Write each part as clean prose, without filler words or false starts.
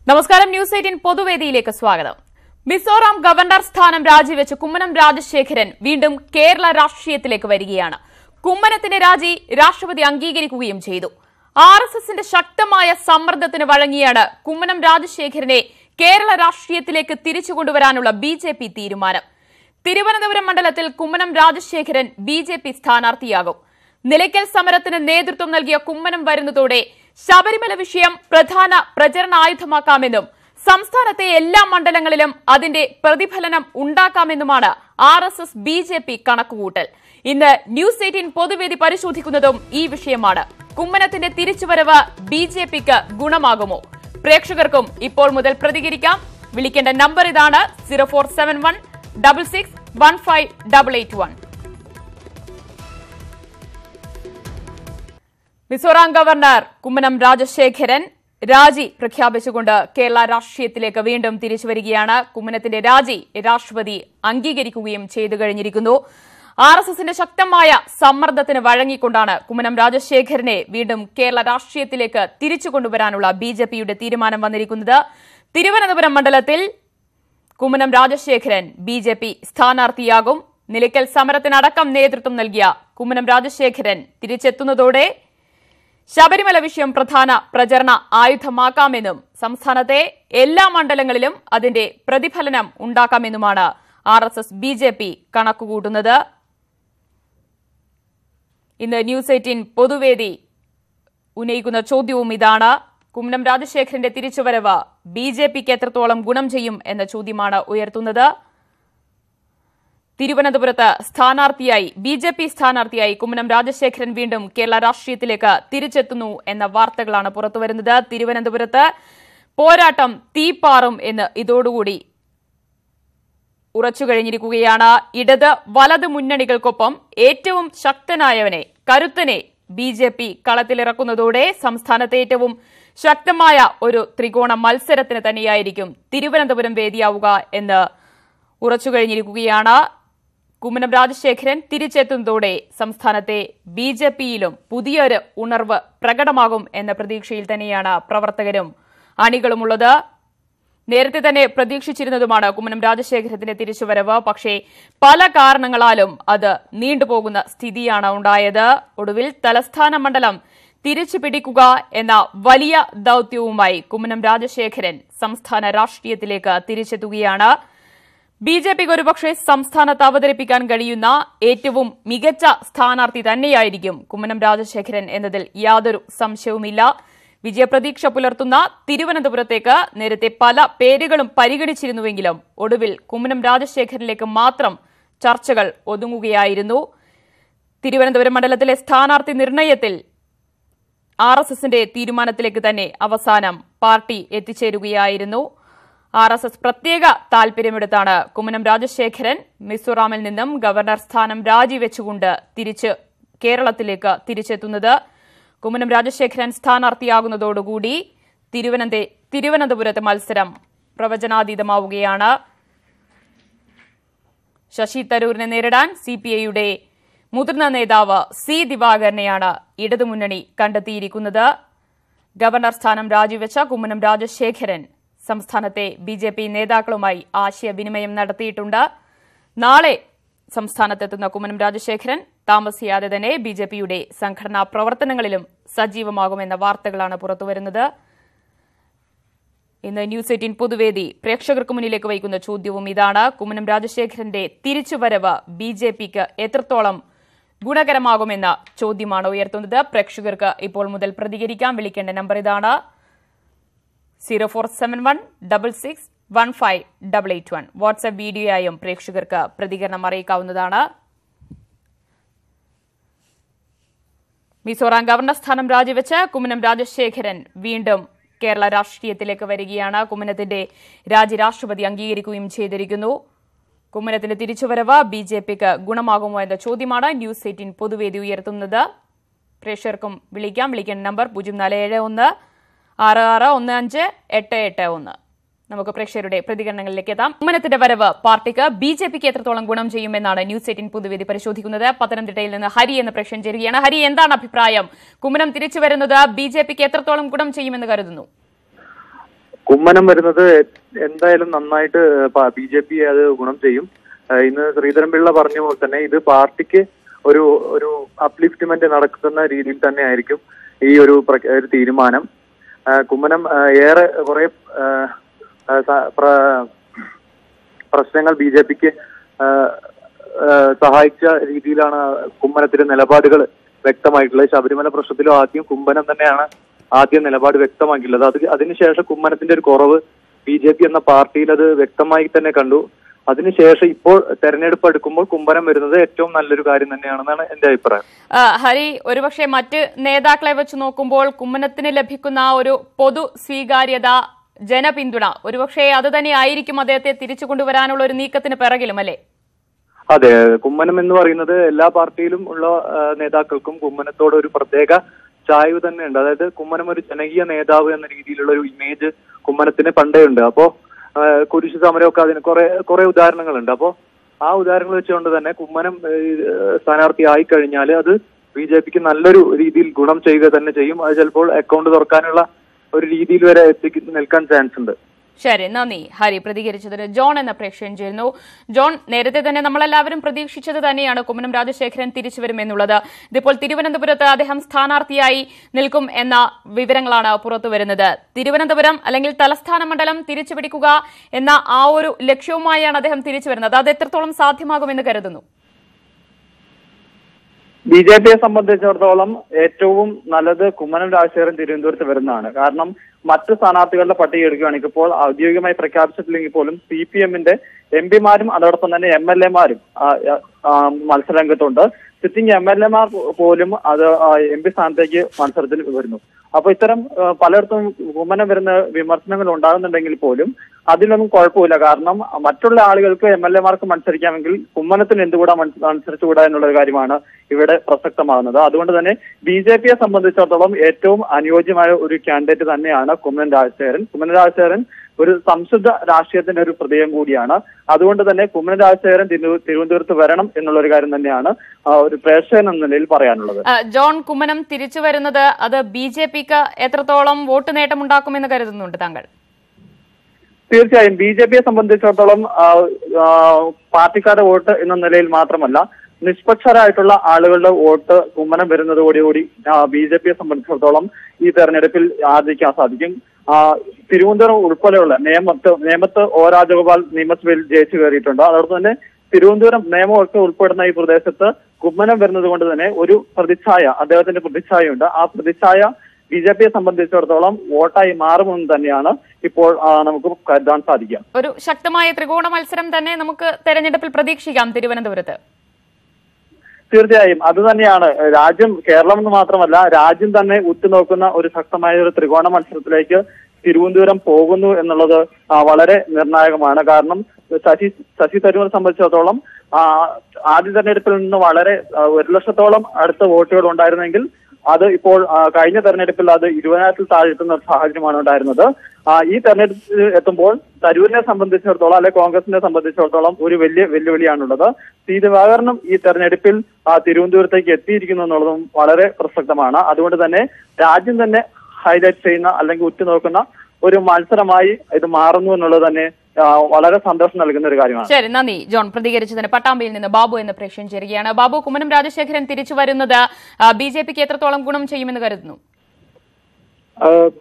നമസ്കാരം. ന്യൂസ് 18 പൊതുവേദിയിലേക്ക് സ്വാഗതം. മിസോറാം ഗവർണർ സ്ഥാനം രാജിവെച്ച് കുമ്മനം രാജശേഖരൻ വീണ്ടും കേരള രാഷ്ട്രീയത്തിലേക്ക് വരികയാണ്. കുമ്മനത്തിന്റെ രാജി രാഷ്ട്രപതി അംഗീകരിക്കുകയും ചെയ്തു. ആർഎസ്എസിന്റെ ശക്തമായ സമ്മർദ്ദത്തിന് വഴങ്ങിയാണ് കുമ്മനം രാജശേഖരനെ കേരള രാഷ്ട്രീയത്തിലേക്ക് തിരിച്ചുകൊണ്ടുവരാനുള്ള ബിജെപി തീരുമാനം. തിരുവനന്തപുരം മണ്ഡലത്തിൽ കുമ്മനം രാജശേഖരൻ ബിജെപി സ്ഥാനാർത്ഥിയാകും. നിലയ്ക്കൽ സമരത്തിന് നേതൃത്വം നൽകിയ കുമ്മനം വരുന്നതോടെ ശബരിമല വിഷയം പ്രധാന പ്രചരണായുധമാക്കാമെന്നും സംസ്ഥാനത്തെ എല്ലാ മണ്ഡലങ്ങളിലും അതിന്റെ പ്രതിഫലനം ഉണ്ടാക്കാമെന്നുമാണ് ആർഎസ്എസ് ബിജെപി കണക്കുകൂട്ടൽ. ഇന്ന് ന്യൂസ് 18 പൊതുവേദി പരിശോധിക്കുന്നതും ഈ വിഷയമാണ്. കുമ്മനത്തിന്റെ തിരിച്ചുവരവ് ബിജെപിക്ക് ഗുണമാകുമോ? പ്രേക്ഷകർക്കും ഇപ്പോൾ മുതൽ പ്രതികരിക്കാം. വിളിക്കേണ്ട നമ്പർ ഇതാണ്: 0471661581. മിസോറാം ഗവർണർ കുമ്മനം രാജശേഖരൻ രാജി പ്രഖ്യാപിച്ചുകൊണ്ട് കേരള രാഷ്ട്രീയത്തിലേക്ക് വീണ്ടും തിരിച്ചുവരികയാണ്. കുമ്മനത്തിന്റെ രാജി രാഷ്ട്രപതി അംഗീകരിക്കുകയും ചെയ്തു കഴിഞ്ഞിരിക്കുന്നു. ആർഎസ്എസിന്റെ ശക്തമായ സമ്മർദ്ദത്തിന് വഴങ്ങിക്കൊണ്ടാണ് കുമ്മനം രാജശേഖരനെ വീണ്ടും കേരള രാഷ്ട്രീയത്തിലേക്ക് തിരിച്ചുകൊണ്ടുവരാനുള്ള ബിജെപിയുടെ തീരുമാനം വന്നിരിക്കുന്നത്. തിരുവനന്തപുരം മണ്ഡലത്തിൽ കുമ്മനം രാജശേഖരൻ ബിജെപി സ്ഥാനാർത്ഥിയാകും. നിലയ്ക്കൽ സമരത്തിനടക്കം നേതൃത്വം നൽകിയ കുമ്മനം രാജശേഖരൻ തിരിച്ചെത്തുന്നതോടെ ശബരിമല വിഷയം പ്രധാന പ്രചരണ ആയുധമാക്കാമെന്നും സംസ്ഥാനത്തെ എല്ലാ മണ്ഡലങ്ങളിലും അതിന്റെ പ്രതിഫലനം ഉണ്ടാക്കാമെന്നുമാണ് ആർഎസ്എസ് ബിജെപി കണക്കുകൂട്ടുന്നത്. ഇന്ന് ന്യൂസ് 18 പൊതുവേദി ഉന്നയിക്കുന്ന ചോദ്യവും ഇതാണ്: കുമ്മനം രാജശേഖരന്റെ തിരിച്ചുവരവ് ബിജെപിക്ക് എത്രത്തോളം ഗുണം ചെയ്യും എന്ന ചോദ്യമാണ് ഉയർത്തുന്നത്. തിരുവനന്തപുരത്ത് ബിജെപി സ്ഥാനാർത്ഥിയായി കുമ്മനം രാജശേഖരൻ വീണ്ടും കേരള രാഷ്ട്രീയത്തിലേക്ക് തിരിച്ചെത്തുന്നു എന്ന വാർത്തകളാണ് പുറത്തുവരുന്നത്. തിരുവനന്തപുരത്ത് പോരാട്ടം തീപ്പാറും എന്ന് ഇതോടുകൂടി ഉറച്ചുകഴിഞ്ഞിരിക്കുകയാണ്. ഇടത് വലത് മുന്നണികൾക്കൊപ്പം ഏറ്റവും ശക്തനായവനെ, കരുത്തനെ ബിജെപി കളത്തിലിറക്കുന്നതോടെ സംസ്ഥാനത്തെ ഏറ്റവും ശക്തമായ ഒരു ത്രികോണ മത്സരത്തിന് തന്നെയായിരിക്കും തിരുവനന്തപുരം വേദിയാവുക എന്ന് ഉറച്ചുകഴിഞ്ഞിരിക്കുകയാണ്. കുമ്മനം രാജശേഖരൻ തിരിച്ചെത്തുന്നതോടെ സംസ്ഥാനത്തെ ബിജെപിയിലും പുതിയൊരു ഉണർവ് പ്രകടമാകും എന്ന പ്രതീക്ഷയിൽ തന്നെയാണ് പ്രവർത്തകരും അണികളുമുള്ളത്. നേരത്തെ തന്നെ പ്രതീക്ഷിച്ചിരുന്നതുമാണ് കുമ്മനം രാജശേഖരത്തിന്റെ തിരിച്ചുവരവ്. പക്ഷേ പല കാരണങ്ങളാലും അത് നീണ്ടുപോകുന്ന സ്ഥിതിയാണ് ഉണ്ടായത്. ഒടുവിൽ തലസ്ഥാന മണ്ഡലം തിരിച്ചു പിടിക്കുക എന്ന വലിയ ദൌത്യവുമായി കുമ്മനം രാജശേഖരൻ സംസ്ഥാന രാഷ്ട്രീയത്തിലേക്ക് തിരിച്ചെത്തുകയാണ്. ബിജെപിക്ക് ഒരുപക്ഷെ സംസ്ഥാനത്ത് അവതരിപ്പിക്കാൻ കഴിയുന്ന ഏറ്റവും മികച്ച സ്ഥാനാർത്ഥി തന്നെയായിരിക്കും കുമ്മനം രാജശേഖരൻ എന്നതിൽ യാതൊരു സംശയവുമില്ല. വിജയപ്രതീക്ഷ പുലർത്തുന്ന തിരുവനന്തപുരത്തേക്ക് നേരത്തെ പല പേരുകളും പരിഗണിച്ചിരുന്നുവെങ്കിലും ഒടുവിൽ കുമ്മനം രാജശേഖരനിലേക്ക് മാത്രം ചർച്ചകൾ ഒതുങ്ങുകയായിരുന്നു. തിരുവനന്തപുരം മണ്ഡലത്തിലെ സ്ഥാനാർത്ഥി നിർണയത്തിൽ ആർഎസ്എസിന്റെ തീരുമാനത്തിലേക്ക് തന്നെ അവസാനം പാർട്ടി എത്തിച്ചേരുകയായിരുന്നു. ആർഎസ്എസ് പ്രത്യേക താൽപര്യമെടുത്താണ് കുമ്മനം രാജശേഖരൻ മിസോറാമിൽ നിന്നും ഗവർണർ സ്ഥാനം രാജിവെച്ചുകൊണ്ട് കേരളത്തിലേക്ക് തിരിച്ചെത്തുന്നത്. കുമ്മനം രാജശേഖരൻ സ്ഥാനാർത്ഥിയാകുന്നതോടുകൂടി തിരുവനന്തപുരത്തെ മത്സരം പ്രവചനാതീതമാവുകയാണ്. ശശി തരൂരിനെ നേരിടാൻ സിപിഐയുടെ മുതിർന്ന നേതാവ് സി ദിവാകരനെയാണ് ഇടതുമുന്നണി കണ്ടെത്തിയിരിക്കുന്നത്. ഗവർണർ സ്ഥാനം രാജിവെച്ച കുമ്മനം രാജശേഖരൻ സംസ്ഥാനത്തെ ബിജെപി നേതാക്കളുമായി ആശയവിനിമയം നടത്തിയിട്ടുണ്ട്. നാളെ സംസ്ഥാനത്തെത്തുന്ന കുമ്മനം രാജശേഖരൻ താമസിയാതെ തന്നെ ബിജെപിയുടെ സംഘടനാ പ്രവർത്തനങ്ങളിലും സജീവമാകുമെന്ന വാർത്തകളാണ് പുറത്തുവരുന്നത്. ഇന്ന് ന്യൂസ് 18 പൊതുവേദി പ്രേക്ഷകർക്ക് മുന്നിലേക്ക് വയ്ക്കുന്ന ചോദ്യവും ഇതാണ്: കുമ്മനം രാജശേഖരന്റെ തിരിച്ചുവരവ് ബിജെപിക്ക് എത്രത്തോളം ഗുണകരമാകുമെന്ന ചോദ്യമാണ് ഉയർത്തുന്നത്. പ്രേക്ഷകർക്ക് ഇപ്പോൾ മുതൽ പ്രതികരിക്കാം. വിളിക്കേണ്ട നമ്പർ ഇതാണ്: 0471661581. വാട്സ്ആപ്പ് വീഡിയോയായും പ്രേക്ഷകർക്ക് പ്രതികരണം അറിയിക്കാവുന്നതാണ്. മിസോറാം ഗവർണർ സ്ഥാനം രാജിവെച്ച് കുമ്മനം രാജശേഖരൻ വീണ്ടും കേരള രാഷ്ട്രീയത്തിലേക്ക് വരികയാണ്. കുമ്മനത്തിന്റെ രാജി രാഷ്ട്രപതി അംഗീകരിക്കുകയും ചെയ്തിരിക്കുന്നു. കുമ്മനത്തിന്റെ തിരിച്ചുവരവ് ബിജെപിക്ക് ഗുണമാകുമോ എന്ന ചോദ്യമാണ് ന്യൂസ് 18 പൊതുവേദി ഉയർത്തുന്നത്. പ്രേക്ഷകർക്കും വിളിക്കാം. വിളിക്കേണ്ട നമ്പർ 0471661581. നമുക്ക് പ്രേക്ഷകരുടെ പ്രതികരണങ്ങളിലേക്ക് എത്താം. കുമ്മനത്തിന്റെ വരവ് പാർട്ടിക്ക് ബിജെപിക്ക് എത്രത്തോളം ഗുണം ചെയ്യുമെന്നാണ് ന്യൂസ് 18 പൊതുവേദി പരിശോധിക്കുന്നത്. പത്തനംതിട്ടയിൽ നിന്ന് ഹരി എന്ന പ്രേക്ഷകൻ ചേരുകയാണ്. ഹരി, എന്താണ് അഭിപ്രായം? കുമ്മനം തിരിച്ചു വരുന്നത് ബിജെപിക്ക് എത്രത്തോളം ഗുണം ചെയ്യുമെന്ന് കരുതുന്നു? കുമ്മനം വരുന്നത് എന്തായാലും നന്നായിട്ട് BJP അത് ഗുണം ചെയ്യും. ഇന്ന് ശ്രീധരൻപിള്ള പറഞ്ഞ പോലെ തന്നെ ഇത് പാർട്ടിക്ക് ഒരു അപ്ലിഫ്റ്റ്മെന്റ് നടക്കുന്ന രീതിയിൽ തന്നെ ആയിരിക്കും ഈ ഒരു തീരുമാനം. കുമ്മനം ഏറെ കുറെ പ്രശ്നങ്ങൾ BJPക്ക് സഹായിച്ച രീതിയിലാണ് കുമ്മനത്തിന്റെ നിലപാടുകൾ വ്യക്തമായിട്ടുള്ളത്. ശബരിമല പ്രശ്നത്തിലും ആദ്യം കുമ്മനം തന്നെയാണ് നിലപാട് വ്യക്തമാക്കിയിട്ടുള്ളത്. അതിനുശേഷം കുമ്മനത്തിന്റെ ഒരു കുറവ് BJP എന്ന പാർട്ടിയിൽ അത് വ്യക്തമായി തന്നെ കണ്ടു. അതിനുശേഷം ഇപ്പോൾ തെരഞ്ഞെടുപ്പ് എടുക്കുമ്പോൾ കുമ്മനം വരുന്നത് ഏറ്റവും നല്ലൊരു കാര്യം തന്നെയാണെന്നാണ് എന്റെ അഭിപ്രായം. ഹരി, ഒരുപക്ഷെ മറ്റ് നേതാക്കളെ വെച്ച് നോക്കുമ്പോൾ കുമ്മനത്തിന് ലഭിക്കുന്ന ഒരു പൊതു സ്വീകാര്യത, ജനപിന്തുണ ഒരുപക്ഷെ അത് തന്നെ ആയിരിക്കും അദ്ദേഹത്തെ തിരിച്ചു കൊണ്ടുവരാനുള്ള ഒരു നീക്കത്തിന് പിറകിലും, അല്ലേ? അതെ, കുമ്മനം എന്ന് പറയുന്നത് എല്ലാ പാർട്ടിയിലും ഉള്ള നേതാക്കൾക്കും കുമ്മനത്തോട് ഒരു പ്രത്യേക ചായ്വ് തന്നെ ഉണ്ട്. അതായത് കുമ്മനം ഒരു ജനകീയ നേതാവ് എന്ന രീതിയിലുള്ള ഒരു ഇമേജ് കുമ്മനത്തിന് പണ്ടേ ഉണ്ട്. അപ്പോ കുരിശു സമരമൊക്കെ അതിന് കുറെ ഉദാഹരണങ്ങളുണ്ട്. അപ്പോ ആ ഉദാഹരണങ്ങൾ വെച്ചുകൊണ്ട് തന്നെ കുമ്മനം സ്ഥാനാർത്ഥി ആയി കഴിഞ്ഞാൽ അത് BJPക്ക് നല്ലൊരു രീതിയിൽ ഗുണം ചെയ്യുക തന്നെ ചെയ്യും. അത് ചിലപ്പോൾ അക്കൗണ്ട് തുറക്കാനുള്ള ഒരു രീതിയിൽ വരെ നിൽക്കാൻ ചാൻസ് ഉണ്ട്. ശരി, നന്ദി ഹരി പ്രതികരിച്ചതിന്. ജോൺ എന്ന പ്രേക്ഷകൻ ചേരുന്നു. ജോൺ, നേരത്തെ തന്നെ നമ്മളെല്ലാവരും പ്രതീക്ഷിച്ചത് തന്നെയാണ് കുമ്മനം രാജശേഖരൻ തിരിച്ചു വരുമെന്നുള്ളത്. ഇതിപ്പോൾ തിരുവനന്തപുരത്ത് അദ്ദേഹം സ്ഥാനാർത്ഥിയായി നിൽക്കും എന്ന വിവരങ്ങളാണ് പുറത്തു വരുന്നത്. തിരുവനന്തപുരം അല്ലെങ്കിൽ തലസ്ഥാന മണ്ഡലം തിരിച്ചുപിടിക്കുക എന്ന ആ ഒരു ലക്ഷ്യവുമായാണ് അദ്ദേഹം തിരിച്ചു വരുന്നത്. അത് എത്രത്തോളം സാധ്യമാകുമെന്ന് കരുതുന്നു? BJPയെ സംബന്ധിച്ചിടത്തോളം ഏറ്റവും നല്ലത് കുമ്മനം രാജശേഖരൻ തിരുവനന്തപുരത്ത് വരുന്നതാണ്. കാരണം മറ്റ് സ്ഥാനാർത്ഥികളുടെ പട്ടിക എടുക്കുകയാണെങ്കിൽ ഇപ്പോൾ ഔദ്യോഗികമായി പ്രഖ്യാപിച്ചിട്ടില്ലെങ്കിൽ പോലും CPMന്റെ MP മാരും അതോടൊപ്പം തന്നെ MLA മാരും മത്സരരംഗത്തുണ്ട്. സിറ്റിംഗ് MLA മാർ പോലും അത് MP സ്ഥാനത്തേക്ക് മത്സരത്തിന് വരുന്നു. അപ്പൊ ഇത്തരം പലയിടത്തും കുമ്മനം വരുന്ന വിമർശനങ്ങൾ ഉണ്ടാകുന്നുണ്ടെങ്കിൽ പോലും അതിലൊന്നും കുഴപ്പമില്ല. കാരണം മറ്റുള്ള ആളുകൾക്ക് MLA മാർക്ക് മത്സരിക്കാമെങ്കിൽ കുമ്മനത്തിന് എന്തുകൂടാ മത്സരിച്ചുകൂടാ എന്നുള്ളൊരു കാര്യമാണ് ഇവിടെ പ്രസക്തമാകുന്നത്. അതുകൊണ്ട് തന്നെ BJPയെ സംബന്ധിച്ചിടത്തോളം ഏറ്റവും അനുയോജ്യമായ ഒരു കാൻഡിഡേറ്റ് തന്നെയാണ് കുമ്മനം രാജശേഖരൻ ഒരു സംശുദ്ധ രാഷ്ട്രീയത്തിന്റെ ഒരു പ്രതീകം കൂടിയാണ്. അതുകൊണ്ട് തന്നെ കുമ്മനം രാജശേഖരൻ തിരുവനന്തപുരത്ത് വരണം എന്നുള്ളൊരു കാര്യം തന്നെയാണ് ഒരു പ്രേക്ഷകൻ എന്ന നിലയിൽ പറയാനുള്ളത്. ജോൺ, കുമ്മനം തിരിച്ചു വരുന്നത് അത് BJPക്ക് എത്രത്തോളം വോട്ട് നേട്ടമുണ്ടാക്കുമെന്ന് കരുതുന്നുണ്ട് താങ്കൾ? തീർച്ചയായും BJPയെ സംബന്ധിച്ചിടത്തോളം പാർട്ടിക്കാരുടെ വോട്ട് എന്ന നിലയിൽ മാത്രമല്ല നിഷ്പക്ഷരായിട്ടുള്ള ആളുകളുടെ വോട്ട് കുമ്മനം വരുന്നതോടുകൂടി BJPയെ സംബന്ധിച്ചിടത്തോളം ഈ തെരഞ്ഞെടുപ്പിൽ ആർജിക്കാൻ സാധിക്കും. തിരുവനന്തപുരം ഉൾപ്പെടെയുള്ള നേമത്ത് O രാജഗോപാൽ നിയമസഭയിൽ ജയിച്ചു കയറിയിട്ടുണ്ട്. അതോടൊപ്പം തന്നെ തിരുവനന്തപുരം നിയമമൊക്കെ ഉൾപ്പെടുന്ന ഈ പ്രദേശത്ത് കുമ്മനം വരുന്നത് കൊണ്ട് തന്നെ ഒരു അദ്ദേഹത്തിന്റെ പ്രതിച്ഛായയുണ്ട്. ആ പ്രതിച്ഛായ BJPയെ സംബന്ധിച്ചിടത്തോളം വോട്ടായി മാറുമെന്ന് തന്നെയാണ് ഇപ്പോൾ നമുക്ക് കരുതാൻ സാധിക്കുക. ഒരു ശക്തമായ ത്രികോണ മത്സരം തന്നെ നമുക്ക് തെരഞ്ഞെടുപ്പിൽ പ്രതീക്ഷിക്കാം തിരുവനന്തപുരത്ത്. തീർച്ചയായും അത് തന്നെയാണ് കേരളം എന്ന് മാത്രമല്ല രാജ്യം തന്നെ ഉറ്റുനോക്കുന്ന ഒരു ശക്തമായ ഒരു ത്രികോണ മത്സരത്തിലേക്ക് തിരുവനന്തപുരം പോകുന്നു എന്നുള്ളത് വളരെ നിർണായകമാണ്. കാരണം ശശി തരൂരിനെ സംബന്ധിച്ചിടത്തോളം ആദ്യ തെരഞ്ഞെടുപ്പിൽ നിന്ന് വളരെ 1,00,000-ഓളം അടുത്ത വോട്ടുകൾ ഉണ്ടായിരുന്നെങ്കിൽ അത് ഇപ്പോൾ കഴിഞ്ഞ തെരഞ്ഞെടുപ്പിൽ അത് 20,000-ൽ താഴെ എത്തുന്ന ഒരു സാഹചര്യമാണ് ഉണ്ടായിരുന്നത്. ഈ തെരഞ്ഞെടുപ്പിൽ എത്തുമ്പോൾ തരൂരിനെ സംബന്ധിച്ചിടത്തോളം അല്ലെങ്കിൽ കോൺഗ്രസിനെ സംബന്ധിച്ചിടത്തോളം ഒരു വലിയ വെല്ലുവിളിയാണുള്ളത്. ദിവാകരനും ഈ തെരഞ്ഞെടുപ്പിൽ തിരുവനന്തപുരത്തേക്ക് എത്തിയിരിക്കുന്നു എന്നുള്ളതും വളരെ പ്രസക്തമാണ്. അതുകൊണ്ട് തന്നെ രാജ്യം തന്നെ ഹൈലൈറ്റ് ചെയ്യുന്ന അല്ലെങ്കിൽ ഉറ്റുനോക്കുന്ന ഒരു മത്സരമായി ഇത് മാറുന്നു എന്നുള്ളത് തന്നെ വളരെ സന്തോഷം നൽകുന്ന ഒരു കാര്യമാണ്. ശരി, നന്ദി ജോൺ പ്രതികരിച്ചതിന്. പട്ടാമ്പിയിൽ നിന്ന് ബാബു എന്ന പ്രേക്ഷകൻ ചേരുകയാണ്. ബാബു, കുമ്മനം രാജശേഖരൻ തിരിച്ചു വരുന്നത് BJPക്ക് എത്രത്തോളം ഗുണം ചെയ്യുമെന്ന് കരുതുന്നു?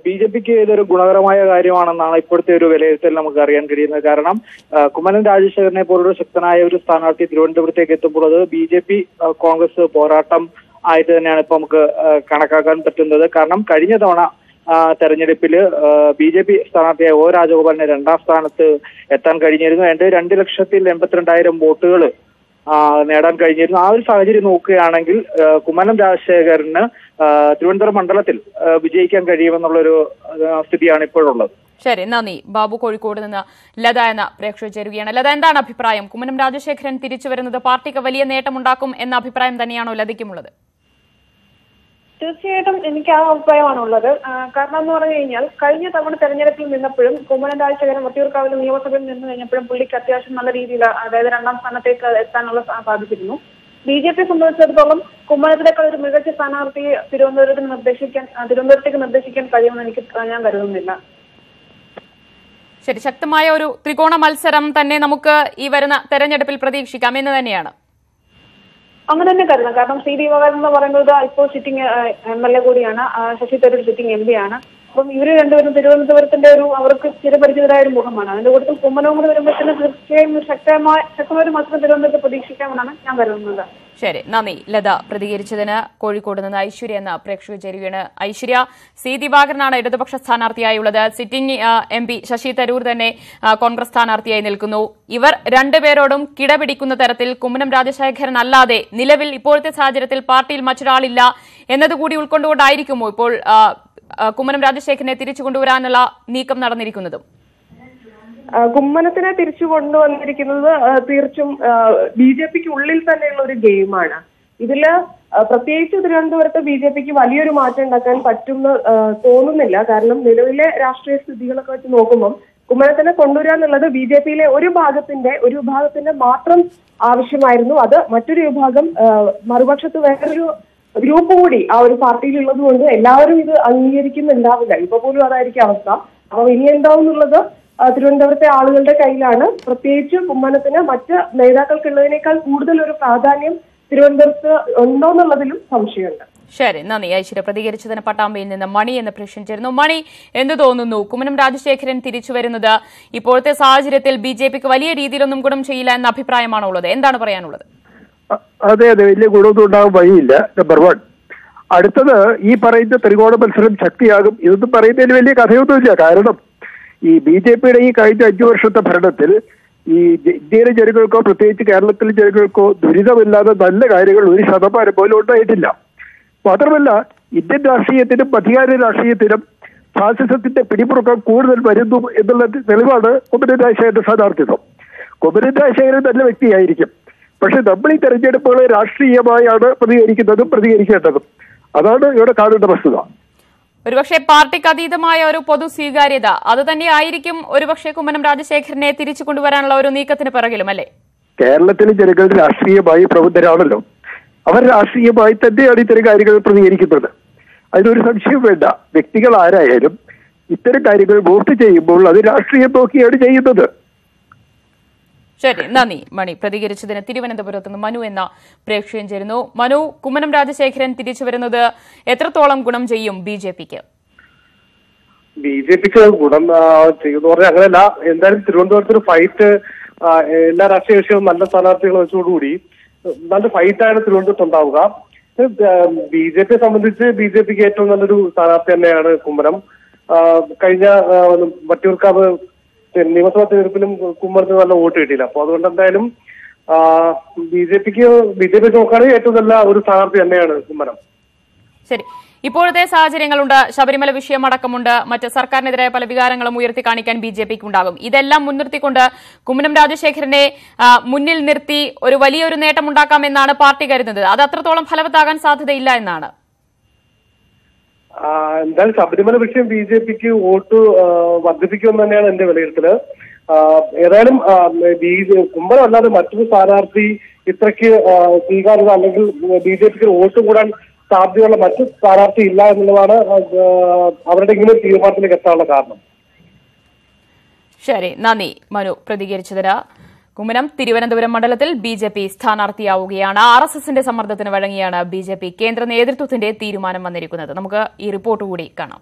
BJPക്ക് ഇതൊരു ഗുണകരമായ കാര്യമാണെന്നാണ് ഇപ്പോഴത്തെ ഒരു വിലയിരുത്തൽ നമുക്ക് അറിയാൻ കഴിയുന്നത്. കാരണം കുമ്മനം രാജശേഖരനെ പോലൊരു ശക്തനായ ഒരു സ്ഥാനാർത്ഥി തിരുവനന്തപുരത്തേക്ക് എത്തുമ്പോൾ അത് BJP കോൺഗ്രസ് പോരാട്ടം ആയിട്ട് തന്നെയാണ് ഇപ്പൊ നമുക്ക് കണക്കാക്കാൻ പറ്റുന്നത്. കാരണം കഴിഞ്ഞ തവണ തെരഞ്ഞെടുപ്പിൽ BJP സ്ഥാനാർത്ഥിയായ O രാജഗോപാലിന് 2ാം സ്ഥാനത്ത് എത്താൻ കഴിഞ്ഞിരുന്നു. 2,82,82,000 വോട്ടുകൾ നേടാൻ കഴിഞ്ഞിരുന്നു. ആ ഒരു സാഹചര്യം നോക്കുകയാണെങ്കിൽ കുമ്മനം രാജശേഖരന് തിരുവനന്തപുരം മണ്ഡലത്തിൽ വിജയിക്കാൻ കഴിയുമെന്നുള്ളൊരു സ്ഥിതിയാണ് ഇപ്പോഴുള്ളത്. ശരി, നന്ദി ബാബു. കോഴിക്കോട് നിന്ന് ലത എന്ന പ്രേക്ഷക ചേരുകയാണ്. ലത, എന്താണ് അഭിപ്രായം? കുമ്മനം രാജശേഖരൻ തിരിച്ചു വരുന്നത് പാർട്ടിക്ക് വലിയ നേട്ടമുണ്ടാക്കും എന്ന അഭിപ്രായം തന്നെയാണോ ലതയ്ക്കുമുള്ളത്? തീർച്ചയായിട്ടും എനിക്ക് ആ അഭിപ്രായമാണുള്ളത്. കാരണം എന്ന് പറഞ്ഞു കഴിഞ്ഞാൽ കഴിഞ്ഞ തവണ തെരഞ്ഞെടുപ്പിൽ നിന്നപ്പോഴും കുമ്മനം രാജശേഖരൻ വട്ടിയൂർക്കാവിലെ നിയമസഭയിൽ നിന്ന് കഴിഞ്ഞപ്പോഴും പുള്ളിക്ക് അത്യാവശ്യം നല്ല രീതിയിൽ അതായത് 2ാം സ്ഥാനത്തേക്ക് എത്താനുള്ള സാധിച്ചിരുന്നു. BJPയെ സംബന്ധിച്ചിടത്തോളം കുമ്മനത്തിനേക്കാൾ ഒരു മികച്ച സ്ഥാനാർത്ഥിയെ തിരുവനന്തപുരത്തേക്ക് നിർദ്ദേശിക്കാൻ കഴിയുമെന്ന് ഞാൻ കരുതുന്നില്ല. ശരി, ശക്തമായ ഒരു ത്രികോണ മത്സരം തന്നെ നമുക്ക് ഈ വരുന്ന തെരഞ്ഞെടുപ്പിൽ പ്രതീക്ഷിക്കാം എന്ന് തന്നെയാണ്. അങ്ങനെ തന്നെ കരുതാം. കാരണം സി ദിവാകരൻ എന്ന് പറയുന്നത് ഇപ്പോൾ സിറ്റിംഗ് MLA കൂടിയാണ്, ശശി തരൂർ സിറ്റിംഗ് MP ആണ്. അപ്പം ഇവര് രണ്ടുപേരും തിരുവനന്തപുരത്തിന്റെ അവർക്ക് ചിരപരിചിതരായ ഒരു മുഖമാണ്. അതിന്റെ കൂട്ടത്തിൽ കുമ്മനവും കൂടി വരുമ്പോഴത്തേന് തീർച്ചയായും ശക്തമായ ഒരു മത്സരം തിരുവനന്തപുരത്ത് പ്രതീക്ഷിക്കാമെന്നാണ് ഞാൻ കരുതുന്നത്. ശരി, നന്ദി ലത പ്രതികരിച്ചതിന്. കോഴിക്കോട് നിന്ന് ഐശ്വര്യ എന്ന പ്രേക്ഷക ചേരുകയാണ്. ഐശ്വര്യ, സി ദിവാകരനാണ് ഇടതുപക്ഷ സ്ഥാനാർത്ഥിയായുള്ളത്. സിറ്റിംഗ് MP ശശി തരൂർ തന്നെ കോൺഗ്രസ് സ്ഥാനാർത്ഥിയായി നിൽക്കുന്നു. ഇവർ രണ്ടുപേരോടും കിടപിടിക്കുന്ന തരത്തിൽ കുമ്മനം രാജശേഖരൻ അല്ലാതെ നിലവിൽ ഇപ്പോഴത്തെ സാഹചര്യത്തിൽ പാർട്ടിയിൽ മറ്റൊരാളില്ല എന്നതുകൂടി ഉൾക്കൊണ്ടുകൊണ്ടായിരിക്കുമോ ഇപ്പോൾ കുമ്മനം രാജശേഖരനെ തിരിച്ചു കൊണ്ടുവരാനുള്ള നീക്കം നടന്നിരിക്കുന്നതും? കുമ്മനത്തിനെ തിരിച്ചു കൊണ്ടുവന്നിരിക്കുന്നത് തീർച്ചും BJPക്ക് ഉള്ളിൽ തന്നെയുള്ള ഒരു ഗെയിമാണ്. ഇതില് പ്രത്യേകിച്ച് തിരുവനന്തപുരത്ത് BJPക്ക് വലിയൊരു മാറ്റം ഉണ്ടാക്കാൻ പറ്റുമെന്ന് തോന്നുന്നില്ല. കാരണം നിലവിലെ രാഷ്ട്രീയ സ്ഥിതികളൊക്കെ വെച്ച് നോക്കുമ്പോൾ കുമ്മനത്തിനെ കൊണ്ടുവരാന്നുള്ളത് BJPയിലെ ഒരു വിഭാഗത്തിന്റെ മാത്രം ആവശ്യമായിരുന്നു. അത് മറ്റൊരു വിഭാഗം മറുപക്ഷത്ത് വേറൊരു ഗ്രൂപ്പ് കൂടി ആ ഒരു പാർട്ടിയിലുള്ളത് കൊണ്ട് എല്ലാവരും ഇത് അംഗീകരിക്കുന്നുണ്ടാവില്ല. ഇപ്പൊ പോലും അതായിരിക്കും അവസ്ഥ. അപ്പൊ ഇനി എന്താവുന്നുള്ളത് തിരുവനന്തപുരത്തെ ആളുകളുടെ കയ്യിലാണ്. പ്രത്യേകിച്ച് കുമ്മനത്തിന് മറ്റ് നേതാക്കൾക്കുള്ളതിനേക്കാൾ കൂടുതൽ ഒരു പ്രാധാന്യം തിരുവനന്തപുരത്ത് ഉണ്ടോന്നുള്ളതിലും സംശയമുണ്ട്. ശരി, നന്ദി ഐശ്വര്യ പ്രതികരിച്ചതിന്. പട്ടാമ്പയിൽ നിന്ന് മണി എന്ന പ്രശ്നം ചേരുന്നു. മണി, എന്ത് തോന്നുന്നു? കുമ്മനം രാജശേഖരൻ തിരിച്ചു വരുന്നത് ഇപ്പോഴത്തെ സാഹചര്യത്തിൽ BJPക്ക് വലിയ രീതിയിലൊന്നും ഗുണം ചെയ്യില്ല എന്ന അഭിപ്രായമാണോ ഉള്ളത്? എന്താണ് പറയാനുള്ളത്? അതെ, വലിയ ഗുണമൊന്നും ഉണ്ടാകാൻ വഴിയില്ല. നമ്പർ 1. അടുത്തത്, ഈ പറയുന്ന ത്രികോണ മത്സരം ശക്തിയാകും ഇതൊന്നും പറയുന്നതിന് വലിയ കഥയൊന്നുമില്ല. കാരണം ഈ BJPയുടെ ഈ കഴിഞ്ഞ 5 വർഷത്തെ ഭരണത്തിൽ ഈ ഇന്ത്യയിലെ ജനങ്ങൾക്കോ പ്രത്യേകിച്ച് കേരളത്തിലെ ജനങ്ങൾക്കോ ദുരിതമില്ലാതെ നല്ല കാര്യങ്ങൾ 1% പോലും ഉണ്ടായിട്ടില്ല. മാത്രമല്ല, ഇന്ത്യൻ രാഷ്ട്രീയത്തിനും അധികാര രാഷ്ട്രീയത്തിനും ഫാസിസത്തിന്റെ പിടിമുറുക്കം കൂടുതൽ വരുന്നു എന്നുള്ള തെളിവാണ് കുമ്മനം രാജശേഖരന്റെ സ്ഥാനാർത്ഥിത്വം. കുമ്മനം രാജശേഖരൻ നല്ല വ്യക്തിയായിരിക്കും, പക്ഷെ നമ്മൾ ഈ തെരഞ്ഞെടുപ്പുകൾ രാഷ്ട്രീയമായാണ് പ്രതികരിക്കേണ്ടതും. അതാണ് ഇവിടെ കാണേണ്ട വസ്തുത. ഒരുപക്ഷെ പാർട്ടിക്ക് അതീതമായ ഒരു പൊതു സ്വീകാര്യത അത് തന്നെയായിരിക്കും ഒരുപക്ഷെ കുമ്മനം രാജശേഖരനെ തിരിച്ചു കൊണ്ടുവരാനുള്ള ഒരു നീക്കത്തിന് പിറകിലും, അല്ലേ? കേരളത്തിലെ ജനങ്ങൾ രാഷ്ട്രീയമായി പ്രബുദ്ധരാണല്ലോ. അവർ രാഷ്ട്രീയമായി തന്നെയാണ് ഇത്തരം കാര്യങ്ങൾ പ്രതികരിക്കുന്നത്. അതിനൊരു സംശയം വേണ്ട. വ്യക്തികൾ ആരായാലും ഇത്തരം കാര്യങ്ങൾ വോട്ട് ചെയ്യുമ്പോൾ അത് രാഷ്ട്രീയം നോക്കിയാണ് ചെയ്യുന്നത്. ശരി, നന്ദി മണി പ്രതികരിച്ചതിന്. തിരുവനന്തപുരത്ത് നിന്ന് മനു എന്ന പ്രേക്ഷകൻ ചേരുന്നു. മനു, കുമ്മനം രാജശേഖരൻ തിരിച്ചു വരുന്നത് എത്രത്തോളം ഗുണം ചെയ്യും BJPക്ക്? BJPക്ക് ഗുണം ചെയ്യുന്ന പറഞ്ഞാൽ അങ്ങനെയല്ല. എന്തായാലും തിരുവനന്തപുരത്ത് ഒരു ഫൈറ്റ് എല്ലാ രാഷ്ട്രീയ കക്ഷികളും നല്ല സ്ഥാനാർത്ഥികൾ വെച്ചോടുകൂടി നല്ല ഫൈറ്റാണ് തിരുവനന്തപുരത്ത് ഉണ്ടാവുക. BJPയെ സംബന്ധിച്ച് BJPക്ക് ഏറ്റവും നല്ലൊരു സ്ഥാനാർത്ഥി തന്നെയാണ് കുമ്മനം. കഴിഞ്ഞ വട്ടിയൂർക്കാവ് നിയമസഭാ തെരഞ്ഞെടുപ്പിലും കുമ്മനത്തിന് നല്ല വോട്ട് കിട്ടിയില്ല. അപ്പൊ അതുകൊണ്ട് എന്തായാലും BJP നോക്കുകയാണെങ്കിൽ ഏറ്റവും നല്ല ഒരു സ്ഥാനാർത്ഥി തന്നെയാണ് കുമ്മനം. ശരി, ഇപ്പോഴത്തെ സാഹചര്യങ്ങളുണ്ട്, ശബരിമല വിഷയമടക്കമുണ്ട്, മറ്റ് സർക്കാരിനെതിരായ പല വികാരങ്ങളും ഉയർത്തി കാണിക്കാൻ BJPക്ക് ഉണ്ടാകും. ഇതെല്ലാം മുൻനിർത്തിക്കൊണ്ട് കുമ്മനം രാജശേഖരനെ മുന്നിൽ നിർത്തി ഒരു വലിയൊരു നേട്ടമുണ്ടാക്കാമെന്നാണ് പാർട്ടി കരുതുന്നത്. അത് അത്രത്തോളം ഫലവത്താകാൻ സാധ്യതയില്ല എന്നാണ്. എന്തായാലും ശബരിമല വിഷയം BJPക്ക് വോട്ട് വർദ്ധിപ്പിക്കുമെന്ന് തന്നെയാണ് എന്റെ വിലയിരുത്തല്. ഏതായാലും കുമ്മനം അല്ലാതെ മറ്റൊരു സ്ഥാനാർത്ഥി ഇത്രയ്ക്ക് സ്വീകാര്യത അല്ലെങ്കിൽ BJPക്ക് വോട്ട് കൂടാൻ സാധ്യതയുള്ള മറ്റു സ്ഥാനാർത്ഥി ഇല്ല എന്നുള്ളതാണ് അവരുടെ ഇങ്ങനെ തീരുമാനത്തിലേക്ക് എത്താനുള്ള കാരണം. ശരി, നന്ദി മനു പ്രതികരിച്ചതിന്. കുമ്മനം തിരുവനന്തപുരം മണ്ഡലത്തിൽ BJP സ്ഥാനാർത്ഥിയാവുകയാണ്. RSSന്റെ സമ്മർദ്ദത്തിന് വഴങ്ങിയാണ് BJP കേന്ദ്ര നേതൃത്വത്തിന്റെ തീരുമാനം വന്നിരിക്കുന്നത്. നമുക്ക് ഈ റിപ്പോർട്ട് കൂടി കാണാം.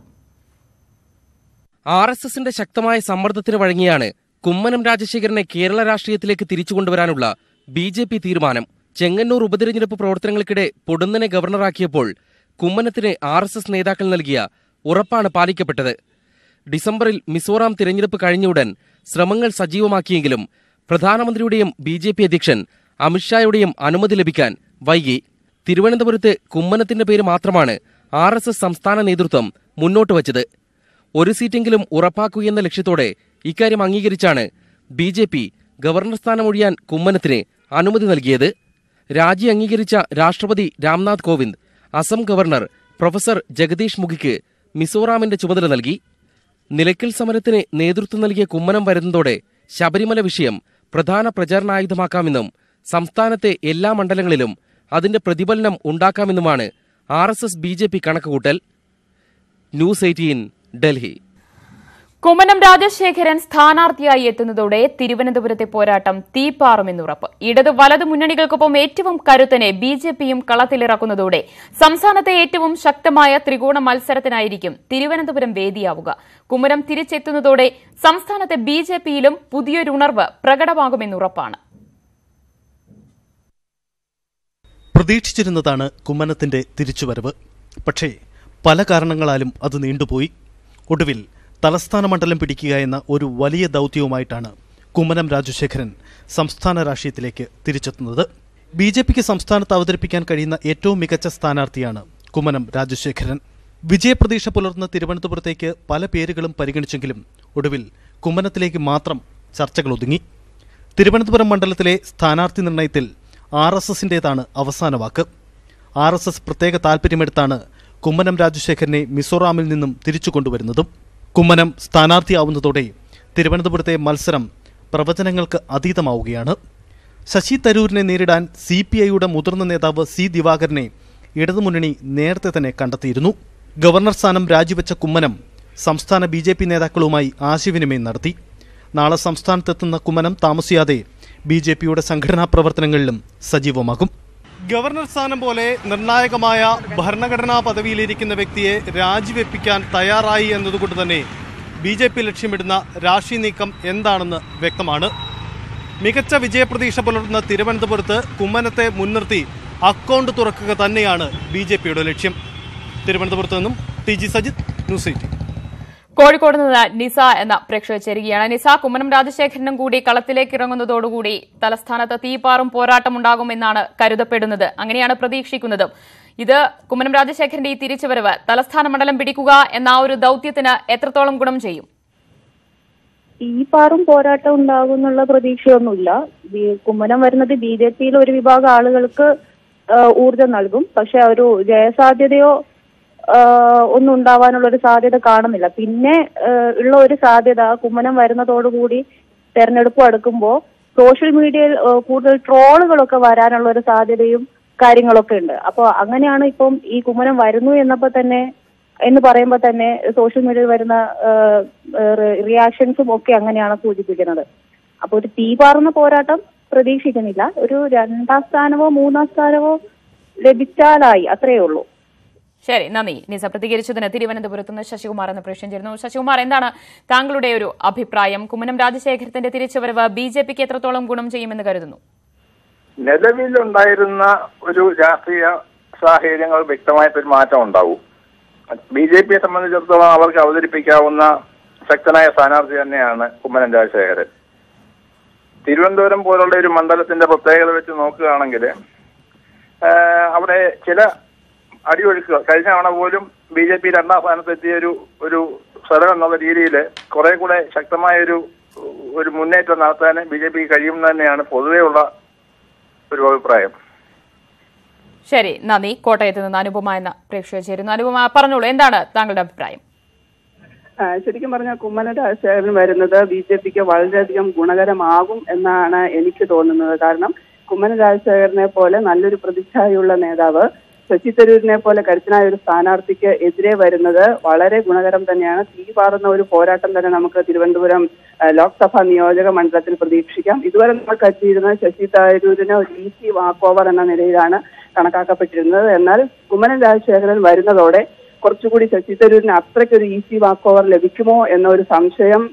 RSSന്റെ ശക്തമായ സമ്മർദ്ദത്തിന് വഴങ്ങിയാണ് കുമ്മനം രാജശേഖരനെ കേരള രാഷ്ട്രീയത്തിലേക്ക് തിരിച്ചുകൊണ്ടുവരാനുള്ള BJP തീരുമാനം. ചെങ്ങന്നൂർ ഉപതെരഞ്ഞെടുപ്പ് പ്രവർത്തനങ്ങൾക്കിടെ പൊടുന്നനെ ഗവർണറാക്കിയപ്പോൾ കുമ്മനത്തിന് RSS നേതാക്കൾ നൽകിയ ഉറപ്പാണ് പാലിക്കപ്പെട്ടത്. ഡിസംബറിൽ മിസോറാം തിരഞ്ഞെടുപ്പ് കഴിഞ്ഞയുടൻ ശ്രമങ്ങൾ സജീവമാക്കിയെങ്കിലും പ്രധാനമന്ത്രിയുടെയും BJP അധ്യക്ഷൻ അമിത്ഷായുടെയും അനുമതി ലഭിക്കാൻ വൈകി. തിരുവനന്തപുരത്ത് കുമ്മനത്തിന്റെ പേര് മാത്രമാണ് RSS സംസ്ഥാന നേതൃത്വം മുന്നോട്ട് വച്ചത്. ഒരു സീറ്റെങ്കിലും ഉറപ്പാക്കുകയെന്ന ലക്ഷ്യത്തോടെ ഇക്കാര്യം അംഗീകരിച്ചാണ് BJP ഗവർണർ സ്ഥാനം ഒഴിയാൻ കുമ്മനത്തിന് അനുമതി നൽകിയത്. രാജി അംഗീകരിച്ച രാഷ്ട്രപതി രാംനാഥ് കോവിന്ദ് അസം ഗവർണർ പ്രൊഫസർ ജഗദീഷ് മുഖിക്ക് മിസോറാമിന്റെ ചുമതല നൽകി. നിലയ്ക്കൽ സമരത്തിന് നേതൃത്വം നൽകിയ കുമ്മനം വരുന്നതോടെ ശബരിമല വിഷയം പ്രധാന പ്രചാരണായുധമാക്കാമെന്നും സംസ്ഥാനത്തെ എല്ലാ മണ്ഡലങ്ങളിലും അതിന്റെ പ്രതിഫലനം ഉണ്ടാക്കാമെന്നുമാണ് RSS BJP കണക്കുകൂട്ടൽ. ന്യൂസ് 18 ഡൽഹി. കുമ്മനം രാജശേഖരൻ സ്ഥാനാർത്ഥിയായി എത്തുന്നതോടെ തിരുവനന്തപുരത്തെ പോരാട്ടം തീപ്പാറുമെന്നുറപ്പ്. ഇടത് വലതു മുന്നണികൾക്കൊപ്പം ഏറ്റവും കരുത്തനെ ബിജെപിയും കളത്തിലിറക്കുന്നതോടെ സംസ്ഥാനത്തെ ഏറ്റവും ശക്തമായ ത്രികോണ മത്സരത്തിനായിരിക്കും തിരുവനന്തപുരം വേദിയാവുക. കുമ്മനം തിരിച്ചെത്തുന്നതോടെ സംസ്ഥാനത്തെ ബിജെപിയിലും പുതിയൊരുണർവ് പ്രകടമാകുമെന്നുറപ്പാണ്. പ്രതീക്ഷിച്ചിരുന്നതാണ് കുമ്മനത്തിന്റെ തിരിച്ചുവരവ്. പക്ഷേ പല കാരണങ്ങളാലും അത് നീണ്ടുപോയി. ഒടുവിൽ തലസ്ഥാന മണ്ഡലം പിടിക്കുക എന്ന ഒരു വലിയ ദൗത്യവുമായിട്ടാണ് കുമ്മനം രാജശേഖരൻ സംസ്ഥാന രാഷ്ട്രീയത്തിലേക്ക് തിരിച്ചെത്തുന്നത്. ബിജെപിക്ക് സംസ്ഥാനത്ത് അവതരിപ്പിക്കാൻ കഴിയുന്ന ഏറ്റവും മികച്ച സ്ഥാനാർത്ഥിയാണ് കുമ്മനം രാജശേഖരൻ. വിജയപ്രതീക്ഷ പുലർന്ന തിരുവനന്തപുരത്തേക്ക് പല പേരുകളും പരിഗണിച്ചെങ്കിലും ഒടുവിൽ കുമ്മനത്തിലേക്ക് മാത്രം ചർച്ചകൾ ഒതുങ്ങി. തിരുവനന്തപുരം മണ്ഡലത്തിലെ സ്ഥാനാർത്ഥി നിർണയത്തിൽ RSSന്റേതാണ് അവസാന വാക്ക്. RSS പ്രത്യേക താൽപര്യമെടുത്താണ് കുമ്മനം രാജശേഖരനെ മിസോറാമിൽ നിന്നും തിരിച്ചു കൊണ്ടുവരുന്നതും. കുമ്മനം സ്ഥാനാർത്ഥിയാവുന്നതോടെ തിരുവനന്തപുരത്തെ മത്സരം പ്രവചനങ്ങൾക്ക് അതീതമാവുകയാണ്. ശശി തരൂരിനെ നേരിടാൻ CPIയുടെ മുതിർന്ന നേതാവ് C. ദിവാകരനെ ഇടതുമുന്നണി നേരത്തെ തന്നെ കണ്ടെത്തിയിരുന്നു. ഗവർണർ സ്ഥാനം രാജിവെച്ച കുമ്മനം സംസ്ഥാന BJP നേതാക്കളുമായി ആശയവിനിമയം നടത്തി. നാളെ സംസ്ഥാനത്തെത്തുന്ന കുമ്മനം താമസിയാതെ BJPയുടെ സംഘടനാ പ്രവർത്തനങ്ങളിലും സജീവമാകും. ഗവർണർ സ്ഥാനം പോലെ നിർണായകമായ ഭരണഘടനാ പദവിയിലിരിക്കുന്ന വ്യക്തിയെ രാജിവെപ്പിക്കാൻ തയ്യാറായി എന്നതുകൊണ്ട് തന്നെ BJP ലക്ഷ്യമിടുന്ന രാഷ്ട്രീയ നീക്കം എന്താണെന്ന് വ്യക്തമാണ്. മികച്ച വിജയപ്രതീക്ഷ പുലർത്തുന്ന തിരുവനന്തപുരത്ത് കുമ്മനത്തെ മുൻനിർത്തി അക്കൗണ്ട് തുറക്കുക തന്നെയാണ് BJPയുടെ ലക്ഷ്യം. തിരുവനന്തപുരത്ത് നിന്നും TG സജിത്, ന്യൂസ് 18. കോഴിക്കോട് നിന്ന് നിസ എന്ന പ്രേക്ഷക ചേരുകയാണ്. നിസ, കുമ്മനം രാജശേഖരനും കൂടി കളത്തിലേക്ക് ഇറങ്ങുന്നതോടുകൂടി തലസ്ഥാനത്ത് തീപ്പാറും പോരാട്ടമുണ്ടാകുമെന്നാണ് കരുതപ്പെടുന്നത്. അങ്ങനെയാണ് പ്രതീക്ഷിക്കുന്നത്. ഇത് കുമ്മനം രാജശേഖരന്റെ ഈ തിരിച്ചുവരവ് തലസ്ഥാന മണ്ഡലം പിടിക്കുക എന്ന ഒരു ദൌത്യത്തിന് എത്രത്തോളം ഗുണം ചെയ്യും? തീപ്പാറും പോരാട്ടം ഉണ്ടാകും എന്നുള്ള പ്രതീക്ഷയൊന്നുമില്ല. കുമ്മനം വരുന്നത് BJPയിൽ ഒരു വിഭാഗം ആളുകൾക്ക് ഊർജം നൽകും. പക്ഷെ ഒരു ജയസാധ്യതയോ ഒന്നും ഉണ്ടാവാനുള്ള ഒരു സാധ്യത കാണുന്നില്ല. പിന്നെ ഉള്ള ഒരു സാധ്യത കുമ്മനം വരുന്നതോടുകൂടി തെരഞ്ഞെടുപ്പ് അടുക്കുമ്പോൾ സോഷ്യൽ മീഡിയയിൽ കൂടുതൽ ട്രോളുകളൊക്കെ വരാനുള്ള ഒരു സാധ്യതയും കാര്യങ്ങളൊക്കെ ഉണ്ട്. അപ്പോൾ അങ്ങനെയാണ് ഇപ്പം ഈ കുമ്മനം വരുന്നു എന്ന് പറയുമ്പോൾ തന്നെ സോഷ്യൽ മീഡിയയിൽ വരുന്ന റിയാക്ഷൻസും ഒക്കെ അങ്ങനെയാണ് സൂചിപ്പിക്കുന്നത്. അപ്പോൾ ഒരു തീപാറുന്ന പോരാട്ടം പ്രതീക്ഷിക്കുന്നില്ല. ഒരു 2ാം സ്ഥാനമോ 3ാം സ്ഥാനമോ ലഭിച്ചാലായി, അത്രയേ ഉള്ളൂ. ശരി, നന്ദി നിസ. പ്രതികരിച്ചതിന് തിരുവനന്തപുരത്ത് നിന്ന് ശശികുമാർ എന്ന പ്രശ്നം ചേരുന്നു. ശശികുമാർ, എന്താണ് താങ്കളുടെ ഒരു അഭിപ്രായം? കുമ്മനം രാജശേഖരത്തിന്റെ തിരിച്ചുവരവ് BJPക്ക് എത്രത്തോളം ഗുണം ചെയ്യുമെന്ന് കരുതുന്നു? നിലവിലുണ്ടായിരുന്ന ഒരു രാഷ്ട്രീയ സാഹചര്യങ്ങൾ വ്യക്തമായിട്ടൊരു മാറ്റം ഉണ്ടാവും. BJPയെ സംബന്ധിച്ചിടത്തോളം അവർക്ക് അവതരിപ്പിക്കാവുന്ന ശക്തനായ സ്ഥാനാർത്ഥി തന്നെയാണ് കുമ്മനം രാജശേഖരൻ. തിരുവനന്തപുരം പോലുള്ള ഒരു മണ്ഡലത്തിന്റെ പ്രത്യേകത വെച്ച് നോക്കുകയാണെങ്കിൽ അവിടെ ചില അടിയൊഴുക്കുക, കഴിഞ്ഞ തവണ പോലും BJP 2ാം സ്ഥാനത്തെത്തിയ ഒരു സ്ഥലം എന്നുള്ള രീതിയിൽ കുറെ കൂടെ ശക്തമായ ഒരു മുന്നേറ്റം നടത്താൻ BJPക്ക് കഴിയുമെന്ന് തന്നെയാണ് പൊതുവെയുള്ള ഒരു അഭിപ്രായം. ശരി, നന്ദി. കോട്ടയത്ത് നിന്ന് അനുപമ എന്ന പ്രേക്ഷക ചേരുന്നു. അനുപമ, പറഞ്ഞോളൂ, എന്താണ് താങ്കളുടെ അഭിപ്രായം? ശരിക്കും പറഞ്ഞാൽ കുമ്മനം രാജശേഖരൻ വരുന്നത് BJPക്ക് വളരെയധികം ഗുണകരമാകും എന്നാണ് എനിക്ക് തോന്നുന്നത്. കാരണം കുമ്മനം രാജശേഖരനെ പോലെ നല്ലൊരു പ്രതിച്ഛായുള്ള നേതാവ് ശശി തരൂരിനെ പോലെ കരുത്തനായ ഒരു സ്ഥാനാർത്ഥിക്ക് എതിരെ വരുന്നത് വളരെ ഗുണകരം തന്നെയാണ്. തീപാറുന്ന ഒരു പോരാട്ടം തന്നെ നമുക്ക് തിരുവനന്തപുരം ലോക്സഭാ നിയോജക മണ്ഡലത്തിൽ പ്രതീക്ഷിക്കാം. ഇതുവരെ നമ്മൾ കരുതിയിരുന്നത് ശശി തരൂരിന് ഒരു ഈസി വാക്ക് ഓവർ എന്ന നിലയിലാണ് കണക്കാക്കപ്പെട്ടിരുന്നത്. എന്നാൽ കുമ്മനം രാജശേഖരൻ വരുന്നതോടെ കുറച്ചുകൂടി ശശി തരൂരിന് അത്രയ്ക്കൊരു ഈസി വാക്ക് ഓവർ ലഭിക്കുമോ എന്നൊരു സംശയം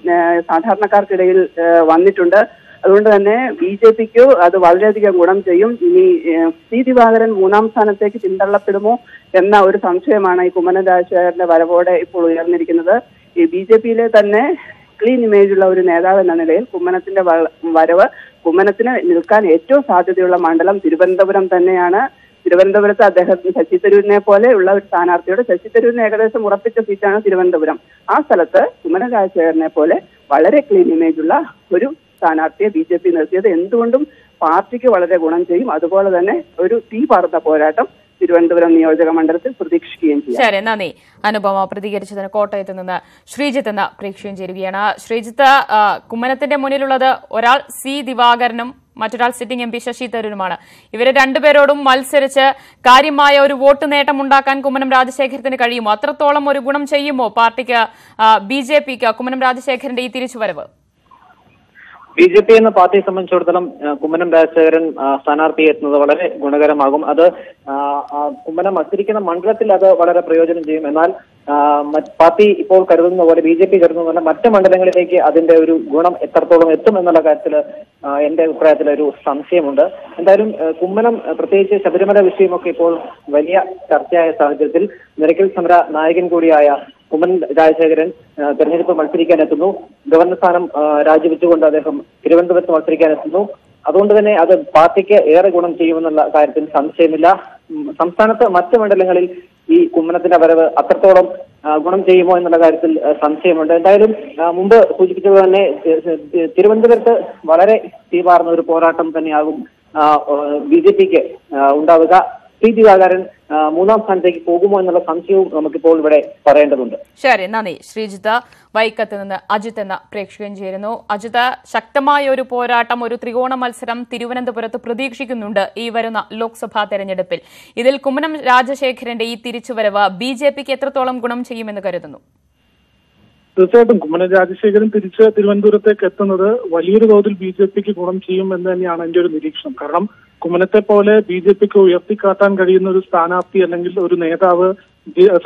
സാധാരണക്കാർക്കിടയിൽ വന്നിട്ടുണ്ട്. അതുകൊണ്ട് തന്നെ BJPക്ക് അത് വളരെയധികം ഗുണം ചെയ്യും. ഇനി C. ദിവാകരൻ 3ാം സ്ഥാനത്തേക്ക് പിന്തള്ളപ്പെടുമോ എന്ന ഒരു സംശയമാണ് ഈ കുമ്മനം രാജശേഖരന്റെ വരവോടെ ഇപ്പോൾ ഉയർന്നിരിക്കുന്നത്. ഈ BJPയിലെ തന്നെ ക്ലീൻ ഇമേജുള്ള ഒരു നേതാവ് എന്ന നിലയിൽ കുമ്മനത്തിന്റെ വരവ് കുമ്മനത്തിന് നിൽക്കാൻ ഏറ്റവും സാധ്യതയുള്ള മണ്ഡലം തിരുവനന്തപുരം തന്നെയാണ്. തിരുവനന്തപുരത്ത് അദ്ദേഹത്തിന് ശശി തരൂരിനെ പോലെ ഉള്ള ഒരു സ്ഥാനാർത്ഥിയോട് ശശി തരൂരിന് ഏകദേശം ഉറപ്പിച്ച സീറ്റാണ് തിരുവനന്തപുരം. ആ സ്ഥലത്ത് കുമ്മനം രാജശേഖരനെ പോലെ വളരെ ക്ലീൻ ഇമേജുള്ള ഒരു സ്ഥാനാർത്ഥിയെ BJP നിർത്തിയത് എന്തുകൊണ്ടും പാർട്ടിക്ക് വളരെ ഗുണം ചെയ്യും. അതുപോലെ തന്നെ ഒരു തീപാറുന്ന പോരാട്ടം തിരുവനന്തപുരം നിയോജക മണ്ഡലത്തിൽ പ്രതീക്ഷിക്കുകയും ചെയ്യും. ശരി, നന്ദി. അനുപമ പ്രതികരിച്ചതിന് കോട്ടയത്ത് നിന്ന് ശ്രീജിത്ത് എന്ന പ്രേക്ഷകൻ ചേരുകയാണ്. ശ്രീജിത്ത്, കുമ്മനത്തിന്റെ മുന്നിലുള്ളത് ഒരാൾ C. ദിവാകരനും മറ്റൊരാൾ സിറ്റിംഗ് എം പി ശശി തരൂരുമാണ്. ഇവരെ രണ്ടുപേരോടും മത്സരിച്ച് കാര്യമായ ഒരു വോട്ട് നേട്ടമുണ്ടാക്കാൻ കുമ്മനം രാജശേഖരത്തിന് കഴിയുമോ? അത്രത്തോളം ഒരു ഗുണം ചെയ്യുമോ പാർട്ടിക്ക്, BJPക്ക് കുമ്മനം രാജശേഖരന്റെ ഈ തിരിച്ചുവരവ്? BJP എന്ന പാർട്ടിയെ സംബന്ധിച്ചിടത്തോളം കുമ്മനം രാജശേഖരൻ സ്ഥാനാർത്ഥി എത്തുന്നത് വളരെ ഗുണകരമാകും. അത് കുമ്മനം മത്സരിക്കുന്ന മണ്ഡലത്തിൽ അത് വളരെ പ്രയോജനം ചെയ്യും. എന്നാൽ പാർട്ടി ഇപ്പോൾ കരുതുന്ന പോലെ, BJP കരുതുന്ന പോലെ മറ്റ് മണ്ഡലങ്ങളിലേക്ക് അതിന്റെ ഒരു ഗുണം എത്രത്തോളം എത്തും എന്നുള്ള കാര്യത്തിൽ എന്റെ അഭിപ്രായത്തിൽ ഒരു സംശയമുണ്ട്. എന്തായാലും കുമ്മനം, പ്രത്യേകിച്ച് ശബരിമല വിഷയമൊക്കെ ഇപ്പോൾ വലിയ ചർച്ചയായ സാഹചര്യത്തിൽ നിരക്കൽ സമര നായകൻ കൂടിയായ കുമ്മനം രാജശേഖരൻ തെരഞ്ഞെടുപ്പ് മത്സരിക്കാനെത്തുന്നു. ഗവർണർ സ്ഥാനം രാജിവെച്ചുകൊണ്ട് അദ്ദേഹം തിരുവനന്തപുരത്ത് മത്സരിക്കാനെത്തുന്നു. അതുകൊണ്ട് തന്നെ അത് പാർട്ടിക്ക് ഏറെ ഗുണം ചെയ്യുമെന്നുള്ള കാര്യത്തിൽ സംശയമില്ല. സംസ്ഥാനത്ത് മറ്റ് മണ്ഡലങ്ങളിൽ ഈ കുമ്മനത്തിന്റെ വരവ് അത്രത്തോളം ഗുണം ചെയ്യുമോ എന്നുള്ള കാര്യത്തിൽ സംശയമുണ്ട്. എന്തായാലും മുമ്പ് സൂചിപ്പിച്ചത് തന്നെ തിരുവനന്തപുരത്ത് വളരെ തീവാർന്ന ഒരു പോരാട്ടം തന്നെയാകും BJPക്ക് ഉണ്ടാവുക. P. ദിവാകരൻ മൂന്നാം സ്ഥാനത്തേക്ക് പോകുമോ എന്നുള്ള സംശയവും നമുക്കിപ്പോൾ ഇവിടെ പറയേണ്ടതുണ്ട്. ശരി, നന്ദി. ശ്രീജിത്ത് വൈക്കത്ത് നിന്ന് അജിത്ത് എന്ന പ്രേക്ഷകൻ ചേരുന്നു. അജിത്ത്, ശക്തമായ ഒരു പോരാട്ടം, ഒരു ത്രികോണ മത്സരം തിരുവനന്തപുരത്ത് പ്രതീക്ഷിക്കുന്നുണ്ട് ഈ വരുന്ന ലോക്സഭാ തെരഞ്ഞെടുപ്പിൽ. ഇതിൽ കുമ്മനം രാജശേഖരന്റെ ഈ തിരിച്ചുവരവ് BJPക്ക് എത്രത്തോളം ഗുണം ചെയ്യുമെന്ന് കരുതുന്നു? തീർച്ചയായിട്ടും കുമ്മനം രാജശേഖരൻ തിരിച്ച് തിരുവനന്തപുരത്തേക്ക് എത്തുന്നത് വലിയൊരു തോതിൽ BJPക്ക് ഗുണം ചെയ്യും എന്ന് തന്നെയാണ് എന്റെ ഒരു നിരീക്ഷണം. കാരണം കുമ്മനത്തെ പോലെ BJPക്ക് ഉയർത്തിക്കാട്ടാൻ കഴിയുന്ന ഒരു സ്ഥാനാർത്ഥി അല്ലെങ്കിൽ ഒരു നേതാവ്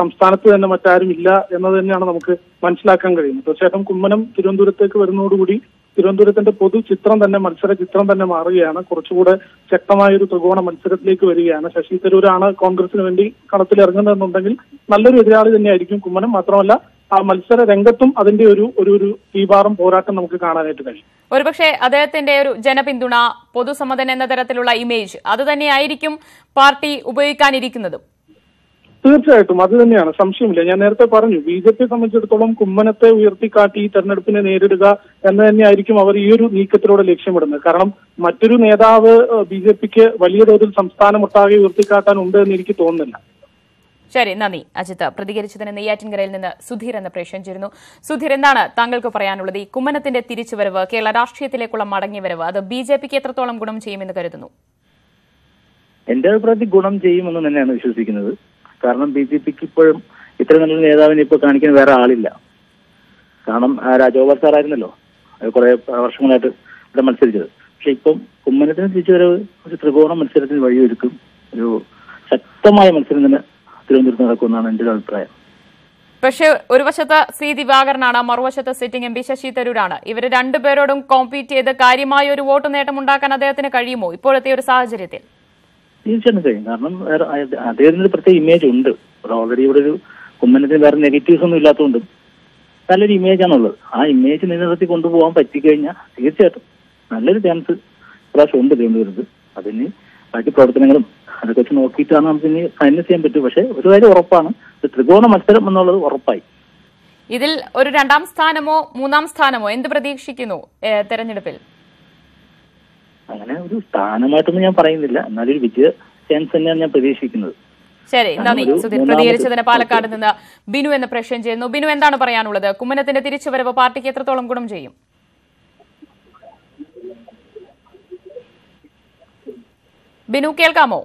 സംസ്ഥാനത്ത് തന്നെ മറ്റാരും ഇല്ല എന്നത് തന്നെയാണ് നമുക്ക് മനസ്സിലാക്കാൻ കഴിയുന്നത്. തീർച്ചയായിട്ടും കുമ്മനം തിരുവനന്തപുരത്തേക്ക് വരുന്നതോടുകൂടി തിരുവനന്തപുരത്തിന്റെ പൊതു ചിത്രം തന്നെ, മത്സര ചിത്രം തന്നെ മാറുകയാണ്. കുറച്ചുകൂടെ ശക്തമായ ഒരു ത്രികോണ മത്സരത്തിലേക്ക് വരികയാണ്. ശശി തരൂരാണ് കോൺഗ്രസിന് വേണ്ടി കളത്തിലിറങ്ങുന്നതെന്നുണ്ടെങ്കിൽ നല്ലൊരു എതിരാളി തന്നെയായിരിക്കും കുമ്മനം. മാത്രമല്ല ആ മത്സര രംഗത്തും അതിന്റെ ഒരു തീവാറും പോരാട്ടം നമുക്ക് കാണാനായിട്ട് കഴിയും. ഒരുപക്ഷെ അദ്ദേഹത്തിന്റെ ഒരു ജനപിന്തുണ, പൊതുസമ്മതൻ എന്ന തരത്തിലുള്ള ഇമേജ് അത് തന്നെയായിരിക്കും പാർട്ടി ഉപയോഗിക്കാനിരിക്കുന്നതും. തീർച്ചയായിട്ടും അത് തന്നെയാണ്, സംശയമില്ല. ഞാൻ നേരത്തെ പറഞ്ഞു, BJPയെ സംബന്ധിച്ചിടത്തോളം കുമ്മനത്തെ ഉയർത്തിക്കാട്ടി ഈ തെരഞ്ഞെടുപ്പിനെ നേരിടുക എന്ന് തന്നെയായിരിക്കും അവർ ഈ ഒരു നീക്കത്തിലൂടെ ലക്ഷ്യമിടുന്നത്. കാരണം മറ്റൊരു നേതാവ് BJPക്ക് വലിയ തോതിൽ സംസ്ഥാനമൊട്ടാകെ ഉയർത്തിക്കാട്ടാനുണ്ട് എന്ന് എനിക്ക് തോന്നുന്നില്ല. ശരി, നന്ദി അജിത്ത്. പ്രതികരിച്ചതിന് നെയ്യാറ്റിൻകരയിൽ നിന്ന് സുധീർ എന്ന പ്രേക്ഷകൻ ചേരുന്നു. സുധീർ, എന്താണ് താങ്കൾക്ക് പറയാനുള്ളത്? ഈ കുമ്മനത്തിന്റെ തിരിച്ചുവരവ്, കേരള രാഷ്ട്രീയത്തിലേക്കുള്ള മടങ്ങിവരവ്, അത് BJPക്ക് എത്രത്തോളം ഗുണം ചെയ്യുമെന്ന് കരുതുന്നു? എന്റെ അഭിപ്രായത്തിൽ ഗുണം ചെയ്യുമെന്ന് തന്നെയാണ് വിശ്വസിക്കുന്നത്. കാരണം BJPക്ക് ഇപ്പോഴും ഇത്ര നല്ലൊരു നേതാവിനെ ഇപ്പോൾ കാണിക്കാൻ വേറെ ആളില്ല. കാരണം രാജഗോപാൽ സാറായിരുന്നല്ലോ കുറെ വർഷങ്ങളായിട്ട് ഇവിടെ മത്സരിച്ചത്. പക്ഷെ ഇപ്പം കുമ്മനത്തിന് തിരിച്ചുവരവ് ഒരു ത്രികോണ മത്സരത്തിന് വഴിയൊരുക്കും. ഒരു ശക്തമായ മത്സരം തന്നെ തിരുവനന്തപുരത്ത് നടക്കുമെന്നാണ് എന്റെ അഭിപ്രായം. പക്ഷേ ഒരു വശത്ത് C. ദിവാകരനാണ്, മറുവശത്ത് സിറ്റിംഗ് MP ശശി തരൂരാണ്. ഇവർ രണ്ടുപേരോടും കോമ്പീറ്റ് ചെയ്ത് കാര്യമായ ഒരു വോട്ട് നേട്ടം ഉണ്ടാക്കാൻ അദ്ദേഹത്തിന് കഴിയുമോ ഇപ്പോഴത്തെ ഒരു സാഹചര്യത്തിൽ? തീർച്ചയായിട്ടും കഴിയും. കാരണം അദ്ദേഹത്തിന് ഒരു പ്രത്യേക ഇമേജ് ഉണ്ട്. ഓൾറെഡി ഇവിടെ ഒരു കുമ്മനത്തിന് വേറെ നെഗറ്റീവ്സ് ഒന്നും ഇല്ലാത്തതുകൊണ്ടും നല്ലൊരു ഇമേജാണുള്ളത്. ആ ഇമേജ് നിലനിർത്തി കൊണ്ടുപോകാൻ പറ്റിക്കഴിഞ്ഞാൽ തീർച്ചയായിട്ടും നല്ലൊരു ചാൻസ് പ്രാവശ്യം ഉണ്ട് തിരുവനന്തപുരത്ത്. അതിന് ബാക്കി പ്രവർത്തനങ്ങളും അതൊക്കെ വെച്ച് നോക്കിയിട്ടാണ് നമുക്ക് ഇനി ഫൈനൽ ചെയ്യാൻ പറ്റും. പക്ഷെ ഒരു കാര്യം ഉറപ്പാണ്, ത്രികോണ മത്സരം എന്നുള്ളത് ഉറപ്പായി. ഇതിൽ ഒരു രണ്ടാം സ്ഥാനമോ മൂന്നാം സ്ഥാനമോ എന്ത് പ്രതീക്ഷിക്കുന്നു തെരഞ്ഞെടുപ്പിൽ? അങ്ങനെ ഒരു സ്ഥാനമായിട്ടൊന്നും ഞാൻ പറയുന്നില്ല, എന്നാലൊരു വിജയ ചാൻസ് തന്നെയാണ് ഞാൻ പ്രതീക്ഷിക്കുന്നത്. ശരി, നന്ദി സുധീർ. പ്രതികരിച്ചതിന് പാലക്കാട് നിന്ന് ബിനു എന്ന പ്രശ്നം ചെയ്യുന്നു. ബിനു, എന്താണ് പറയാനുള്ളത്? കുമ്മനത്തിന്റെ തിരിച്ചുവരവ് പാർട്ടിക്ക് എത്രത്തോളം ഗുണം ചെയ്യും? ബിനു, കേൾക്കാമോ?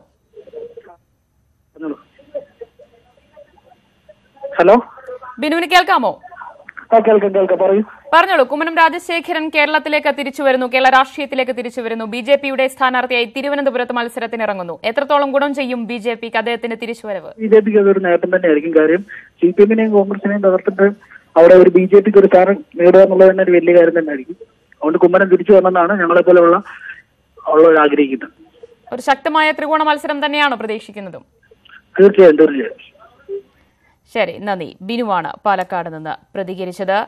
ഹലോ, ബിനുവിന് കേൾക്കാമോ? കേൾക്കാം, പറയൂ. പറഞ്ഞോളൂ. കുമ്മനം രാജശേഖരൻ കേരളത്തിലേക്ക് തിരിച്ചു വരുന്നു, കേരള രാഷ്ട്രീയത്തിലേക്ക് തിരിച്ചു വരുന്നു. BJPയുടെ സ്ഥാനാർത്ഥിയായി തിരുവനന്തപുരത്ത് മത്സരത്തിന് ഇറങ്ങുന്നു. എത്രത്തോളം ഗുണം ചെയ്യും BJPക്ക് അദ്ദേഹത്തിന്റെ തിരിച്ചുവരവ്? BJPക്ക് അതൊരു നേട്ടം തന്നെയായിരിക്കും. കാര്യം CPM-നെയും കോൺഗ്രസിനെയും തകർത്തിട്ട് അവിടെ ഒരു BJPക്ക് ഒരു സ്ഥാനം നേടുക എന്നുള്ളത് തന്നെ ഒരു വലിയ കാര്യം തന്നെയായിരിക്കും. അതുകൊണ്ട് കുമ്മനം തിരിച്ചു വരണമെന്നാണ് ഞങ്ങളെ പോലെ ഉള്ളവർ ആഗ്രഹിക്കുന്നത്. ഒരു ശക്തമായ ത്രികോണ മത്സരം തന്നെയാണ് പ്രതീക്ഷിക്കുന്നതും? തീർച്ചയായും. ശരി, നന്ദി. ബിനുവാണ് പാലക്കാട് നിന്ന് പ്രതികരിച്ചത്.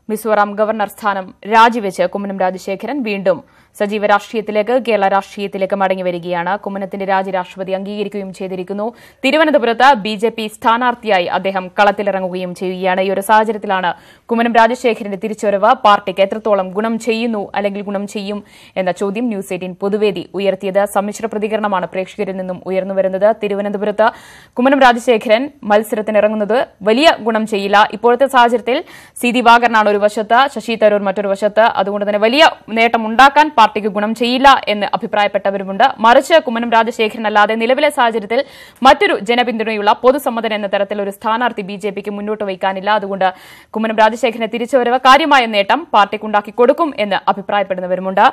മിസോറാം ഗവർണർ സ്ഥാനം രാജിവെച്ച് കുമ്മനം രാജശേഖരൻ വീണ്ടും സജീവ രാഷ്ട്രീയത്തിലേക്ക്, കേരള രാഷ്ട്രീയത്തിലേക്ക് മടങ്ങിവരികയാണ്. കുമ്മനത്തിന്റെ രാജി രാഷ്ട്രപതി അംഗീകരിക്കുകയും ചെയ്തിരിക്കുന്നു. തിരുവനന്തപുരത്ത് BJP സ്ഥാനാർത്ഥിയായി അദ്ദേഹം കളത്തിലിറങ്ങുകയും ചെയ്യുകയാണ്. ഈ ഒരു സാഹചര്യത്തിലാണ് കുമ്മനം രാജശേഖരന്റെ തിരിച്ചുവരവ് പാർട്ടിക്ക് എത്രത്തോളം ഗുണം ചെയ്യുന്നു അല്ലെങ്കിൽ ഗുണം ചെയ്യും എന്ന ചോദ്യം ന്യൂസ് 18 പൊതുവേദി ഉയർത്തിയത്. സമ്മിശ്ര പ്രതികരണമാണ് പ്രേക്ഷകരിൽ നിന്നും ഉയർന്നുവരുന്നത്. തിരുവനന്തപുരത്ത് കുമ്മനം രാജശേഖരൻ മത്സരത്തിനിറങ്ങുന്നത് വലിയ ഗുണം ചെയ്യില്ല. ഇപ്പോഴത്തെ സാഹചര്യത്തിൽ C. ദിവാകരനാണ് ഒരു വശത്ത്, ശശി തരൂർ മറ്റൊരു വശത്ത്. അതുകൊണ്ട് തന്നെ വലിയ നേട്ടം ഉണ്ടാക്കാൻ പാർട്ടിക്ക് ഗുണം ചെയ്യില്ല എന്ന് അഭിപ്രായപ്പെട്ടവരുമുണ്ട്. മറിച്ച് കുമ്മനം രാജശേഖരൻ അല്ലാതെ നിലവിലെ സാഹചര്യത്തിൽ മറ്റൊരു ജനപിന്തുണയുള്ള പൊതുസമ്മതൻ എന്ന തരത്തിൽ ഒരു സ്ഥാനാർത്ഥി ബിജെപിക്ക് മുന്നോട്ട് വയ്ക്കാനില്ല. അതുകൊണ്ട് കുമ്മനം രാജശേഖരനെ തിരിച്ചുവരവ് കാര്യമായ നേട്ടം പാർട്ടിക്കുണ്ടാക്കി കൊടുക്കും എന്ന് അഭിപ്രായപ്പെടുന്നവരുമുണ്ട്.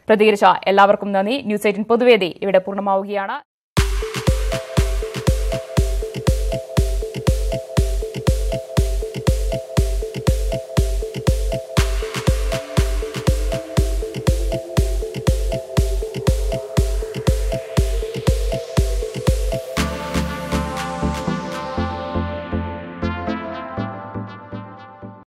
പ്രതികരിച്ച എല്ലാവർക്കും നന്ദി. ന്യൂസ് 18 പൊതുവേദി ഇവിടെ പൂർണ്ണമാവുകയാണ്.